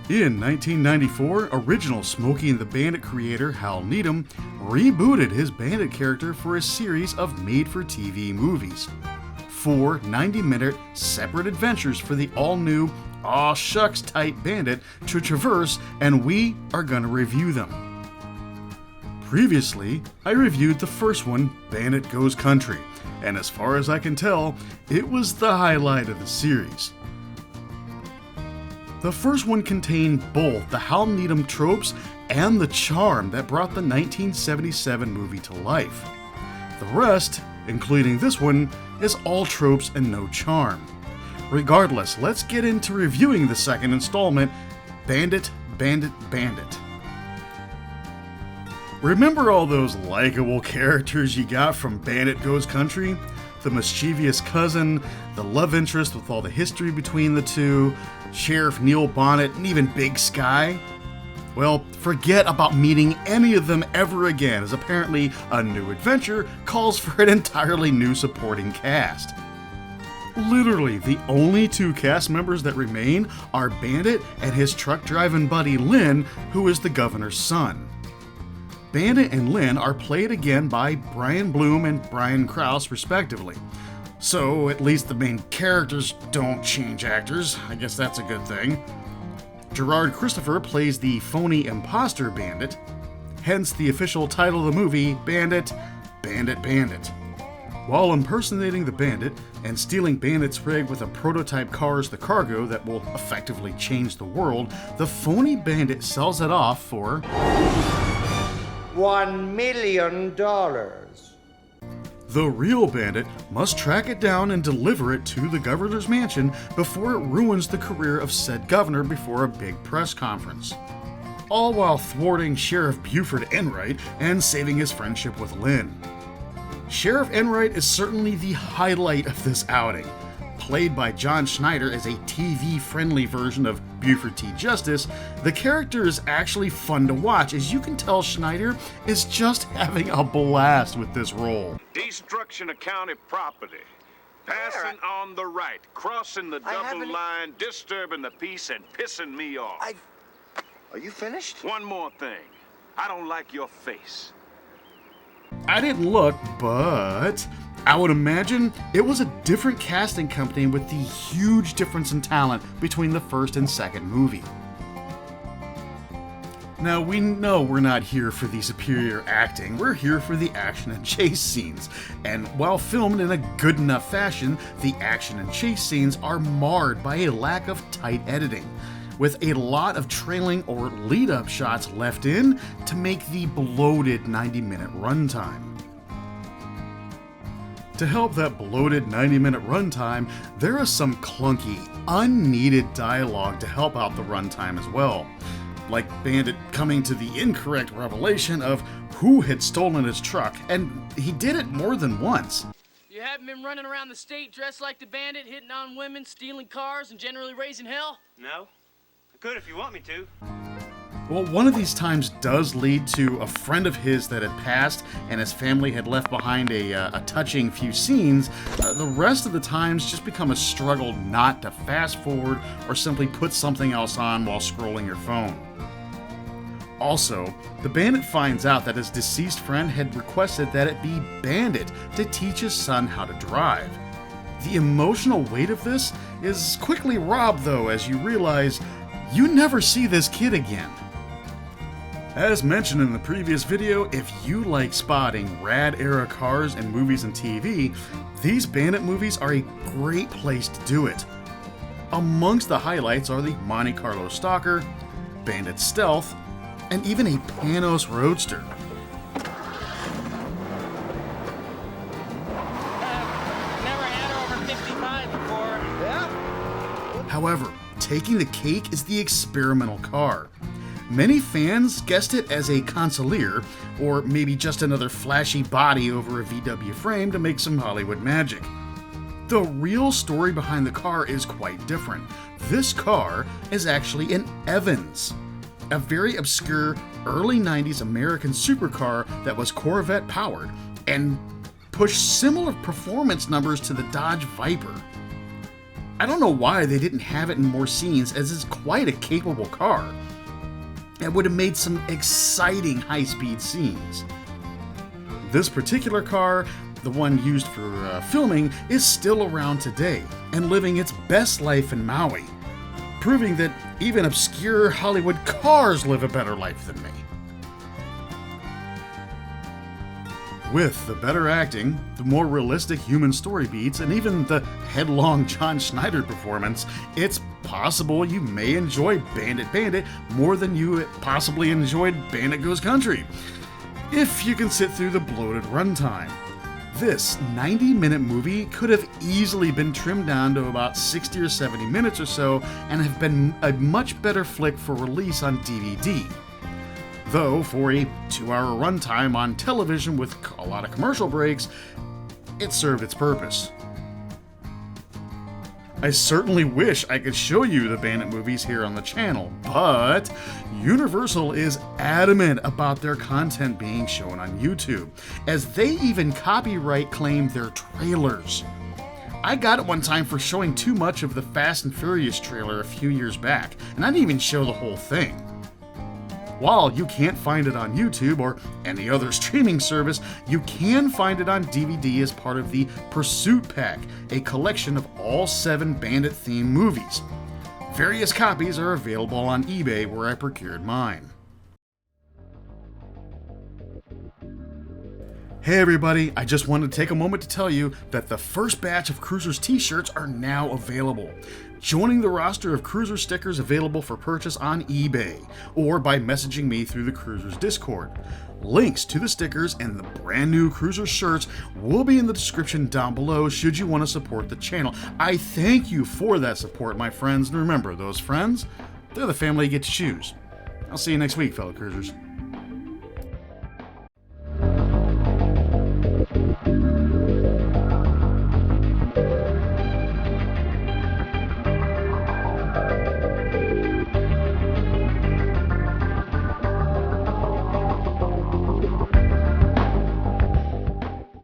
In 1994, original Smokey and the Bandit creator Hal Needham rebooted his Bandit character for a series of made-for-TV movies. 4 90-minute separate adventures for the all-new aw shucks type Bandit to traverse, and we are going to review them. Previously, I reviewed the first one, Bandit Goes Country, and as far as I can tell, it was the highlight of the series. The first one contained both the Hal Needham tropes and the charm that brought the 1977 movie to life. The rest, including this one, is all tropes and no charm. Regardless, let's get into reviewing the second installment, Bandit, Bandit, Bandit. Remember all those likable characters you got from Bandit Goes Country? The mischievous cousin, the love interest with all the history between the two, Sheriff Neil Bonnet, and even Big Sky? Well, forget about meeting any of them ever again, as apparently a new adventure calls for an entirely new supporting cast. Literally, the only 2 cast members that remain are Bandit and his truck-driving buddy Lynn, who is the governor's son. Bandit and Lynn are played again by Brian Bloom and Brian Krause, respectively. So, at least the main characters don't change actors. I guess that's a good thing. Gerard Christopher plays the phony imposter Bandit, hence the official title of the movie, Bandit, Bandit, Bandit. While impersonating the Bandit and stealing Bandit's rig with a prototype car as the cargo that will effectively change the world, the phony Bandit sells it off for $1 million. The real Bandit must track it down and deliver it to the governor's mansion before it ruins the career of said governor before a big press conference. All while thwarting Sheriff Buford Enright and saving his friendship with Lynn. Sheriff Enright is certainly the highlight of this outing. Played by John Schneider as a TV-friendly version of Buford T. Justice, the character is actually fun to watch, as you can tell Schneider is just having a blast with this role. Destruction of county property, passing on the right, crossing the double line, disturbing the peace, and pissing me off. Are you finished? One more thing. I don't like your face. I didn't look, but I would imagine it was a different casting company with the huge difference in talent between the first and second movie. Now, we know we're not here for the superior acting, we're here for the action and chase scenes. And while filmed in a good enough fashion, the action and chase scenes are marred by a lack of tight editing, with a lot of trailing or lead-up shots left in to make the bloated 90-minute runtime. To help that bloated 90-minute runtime, there is some clunky, unneeded dialogue to help out the runtime as well. Like Bandit coming to the incorrect revelation of who had stolen his truck, and he did it more than once. You haven't been running around the state dressed like the Bandit, hitting on women, stealing cars, and generally raising hell? No. I could if you want me to. Well, one of these times does lead to a friend of his that had passed and his family had left behind a touching few scenes. The rest of the times just become a struggle not to fast forward or simply put something else on while scrolling your phone. Also, the Bandit finds out that his deceased friend had requested that it be Bandit to teach his son how to drive. The emotional weight of this is quickly robbed, though, as you realize you never see this kid again. As mentioned in the previous video, if you like spotting rad-era cars in movies and TV, these Bandit movies are a great place to do it. Amongst the highlights are the Monte Carlo Stalker, Bandit Stealth, and even a Panos Roadster. Never had her over 55 before. Yeah? However, taking the cake is the experimental car. Many fans guessed it as a consigliere, or maybe just another flashy body over a VW frame to make some Hollywood magic. The real story behind the car is quite different. This car is actually an Evans, a very obscure early 90s American supercar that was Corvette powered and pushed similar performance numbers to the Dodge Viper. I don't know why they didn't have it in more scenes, as it's quite a capable car. It would have made some exciting high-speed scenes. This particular car, the one used for filming, is still around today and living its best life in Maui, proving that even obscure Hollywood cars live a better life than me. With the better acting, the more realistic human story beats, and even the headlong John Schneider performance, it's possible you may enjoy Bandit more than you possibly enjoyed Bandit Goes Country, if you can sit through the bloated runtime. This 90-minute movie could have easily been trimmed down to about 60 or 70 minutes or so and have been a much better flick for release on DVD. Though, for a 2-hour runtime on television with a lot of commercial breaks, it served its purpose. I certainly wish I could show you the Bandit movies here on the channel, but Universal is adamant about their content being shown on YouTube, as they even copyright claim their trailers. I got it one time for showing too much of the Fast and Furious trailer a few years back, and I didn't even show the whole thing. While you can't find it on YouTube or any other streaming service, you can find it on DVD as part of the Pursuit Pack, a collection of all 7 Bandit-themed movies. Various copies are available on eBay, where I procured mine. Hey everybody, I just wanted to take a moment to tell you that the first batch of Cruisers t-shirts are now available. Joining the roster of Cruiser stickers available for purchase on eBay, or by messaging me through the Cruisers Discord. Links to the stickers and the brand new Cruiser shirts will be in the description down below should you want to support the channel. I thank you for that support, my friends, and remember, those friends, they're the family you get to choose. I'll see you next week, fellow Cruisers.